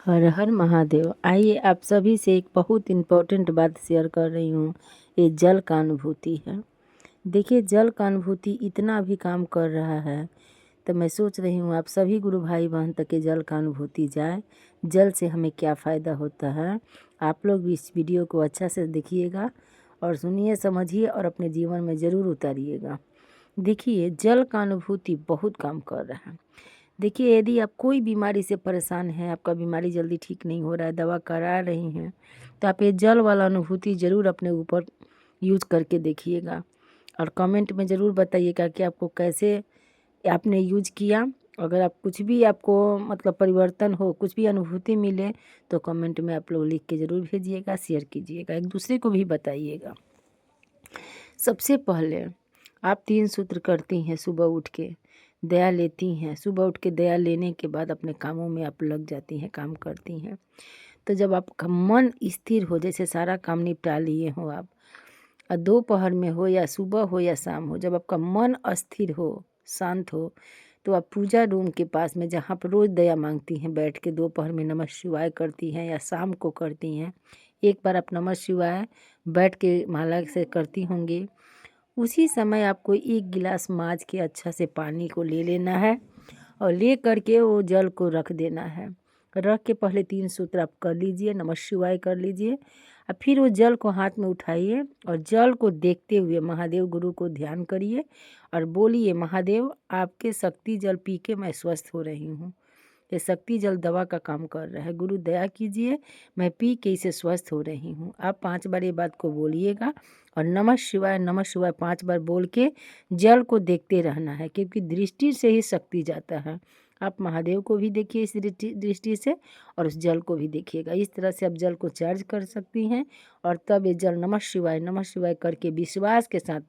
हर हर महादेव। आइए आप सभी से एक बहुत इम्पोर्टेंट बात शेयर कर रही हूँ। ये जल का अनुभूति है। देखिए, जल का अनुभूति इतना भी काम कर रहा है, तो मैं सोच रही हूँ आप सभी गुरु भाई बहन तक के जल का अनुभूति जाए। जल से हमें क्या फ़ायदा होता है, आप लोग भी इस वीडियो को अच्छा से देखिएगा और सुनिए, समझिए और अपने जीवन में ज़रूर उतारिएगा। देखिए, जल का अनुभूति बहुत काम कर रहा है। देखिए, यदि आप कोई बीमारी से परेशान हैं, आपका बीमारी जल्दी ठीक नहीं हो रहा है, दवा करा रही हैं, तो आप ये जल वाला अनुभूति ज़रूर अपने ऊपर यूज़ करके देखिएगा और कमेंट में ज़रूर बताइएगा कि आपको कैसे आपने यूज किया। अगर आप कुछ भी आपको मतलब परिवर्तन हो, कुछ भी अनुभूति मिले, तो कमेंट में आप लोग लिख के ज़रूर भेजिएगा, शेयर कीजिएगा, एक दूसरे को भी बताइएगा। सबसे पहले आप 3 सूत्र करती हैं सुबह उठ के, दया लेती हैं। सुबह उठ के दया लेने के बाद अपने कामों में आप लग जाती हैं, काम करती हैं। तो जब आपका मन स्थिर हो, जैसे सारा काम निपटा लिए हो आप, और दोपहर में हो या सुबह हो या शाम हो, जब आपका मन अस्थिर हो, शांत हो, तो आप पूजा रूम के पास में जहाँ पर रोज़ दया मांगती हैं बैठ के, दोपहर में नमः शिवाय करती हैं या शाम को करती हैं, एक बार आप नमः शिवाय बैठ के माला से करती होंगी। उसी समय आपको एक गिलास माँज के अच्छा से पानी को ले लेना है और ले करके वो जल को रख देना है। रख के पहले 3 सूत्र आप कर लीजिए, नमः शिवाय कर लीजिए और फिर वो जल को हाथ में उठाइए और जल को देखते हुए महादेव गुरु को ध्यान करिए और बोलिए, महादेव आपके शक्ति जल पी के मैं स्वस्थ हो रही हूँ। ये शक्ति जल दवा का काम कर रहा है। गुरु दया कीजिए, मैं पी के इसे स्वस्थ हो रही हूँ। आप 5 बार ये बात को बोलिएगा और नमः शिवाय 5 बार बोल के जल को देखते रहना है, क्योंकि दृष्टि से ही शक्ति जाता है। आप महादेव को भी देखिए इस दृष्टि से और उस जल को भी देखिएगा। इस तरह से आप जल को चार्ज कर सकती हैं और तब ये जल नमः शिवाय करके विश्वास के साथ,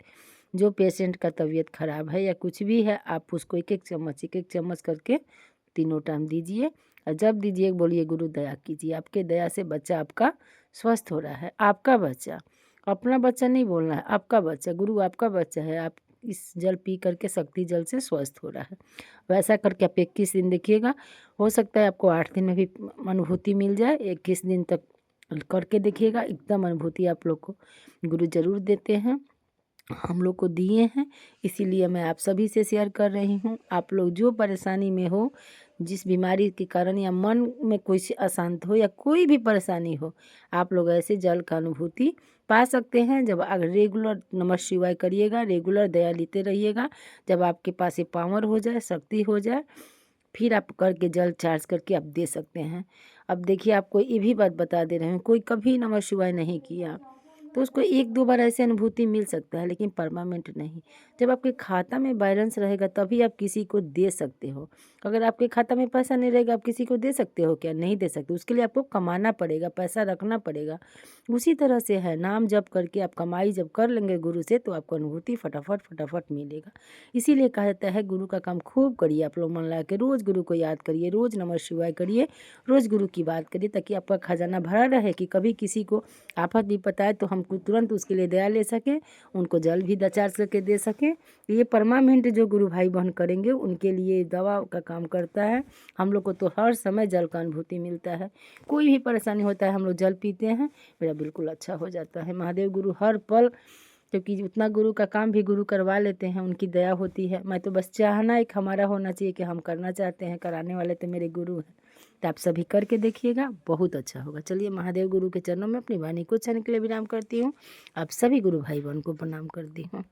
जो पेशेंट का तबीयत खराब है या कुछ भी है, आप उसको एक एक चम्मच करके तीनों टाइम दीजिए और जब दीजिए बोलिए, गुरु दया कीजिए, आपके दया से बच्चा आपका स्वस्थ हो रहा है। आपका बच्चा, अपना बच्चा नहीं बोलना है, आपका बच्चा, गुरु आपका बच्चा है। आप इस जल पी करके शक्ति जल से स्वस्थ हो रहा है। वैसा करके आप 21 दिन देखिएगा। हो सकता है आपको 8 दिन में भी अनुभूति मिल जाए। 21 दिन तक करके देखिएगा, एकदम अनुभूति आप लोग को गुरु ज़रूर देते हैं, हम लोग को दिए हैं। इसीलिए मैं आप सभी से शेयर कर रही हूँ। आप लोग जो परेशानी में हो, जिस बीमारी के कारण या मन में कोई अशांत हो या कोई भी परेशानी हो, आप लोग ऐसे जल का अनुभूति पा सकते हैं। जब अगर रेगुलर नमः शिवाय करिएगा, रेगुलर दया लेते रहिएगा, जब आपके पास ये पावर हो जाए, शक्ति हो जाए, फिर आप करके जल चार्ज करके आप दे सकते हैं। अब देखिए, आपको ये भी बात बता दे रहे हैं, कोई कभी नमः शिवाय नहीं किया तो उसको 1-2 बार ऐसे अनुभूति मिल सकता है, लेकिन परमानेंट नहीं। जब आपके खाता में बैलेंस रहेगा तभी आप किसी को दे सकते हो। अगर आपके खाता में पैसा नहीं रहेगा, आप किसी को दे सकते हो क्या? नहीं दे सकते। उसके लिए आपको कमाना पड़ेगा, पैसा रखना पड़ेगा। उसी तरह से है, नाम जप करके आप कमाई जब कर लेंगे गुरु से, तो आपको अनुभूति फटाफट मिलेगा। इसीलिए कहा जाता है, गुरु का काम खूब करिए। आप लोग मन लगा के रोज़ गुरु को याद करिए, रोज़ नमः शिवाय करिए, रोज़ गुरु की बात करिए, ताकि आपका खजाना भरा रहे कि कभी किसी को आफत विपत आए तो हम तुरंत उसके लिए दया ले सकें, उनको जल भी चार्ज करके दे सकें। ये परमानेंट जो गुरु भाई बहन करेंगे, उनके लिए दवा का काम करता है। हम लोग को तो हर समय जल का अनुभूति मिलता है। कोई भी परेशानी होता है, हम लोग जल पीते हैं, मेरा बिल्कुल अच्छा हो जाता है। महादेव गुरु हर पल, क्योंकि उतना गुरु का काम भी गुरु करवा लेते हैं, उनकी दया होती है। मैं तो बस चाहना एक हमारा होना चाहिए कि हम करना चाहते हैं, कराने वाले तो मेरे गुरु हैं। तो आप सभी करके देखिएगा, बहुत अच्छा होगा। चलिए, महादेव गुरु के चरणों में अपनी वाणी को उच्चारण के लिए विराम करती हूँ। आप सभी गुरु भाई बहन को प्रणाम करती हूँ।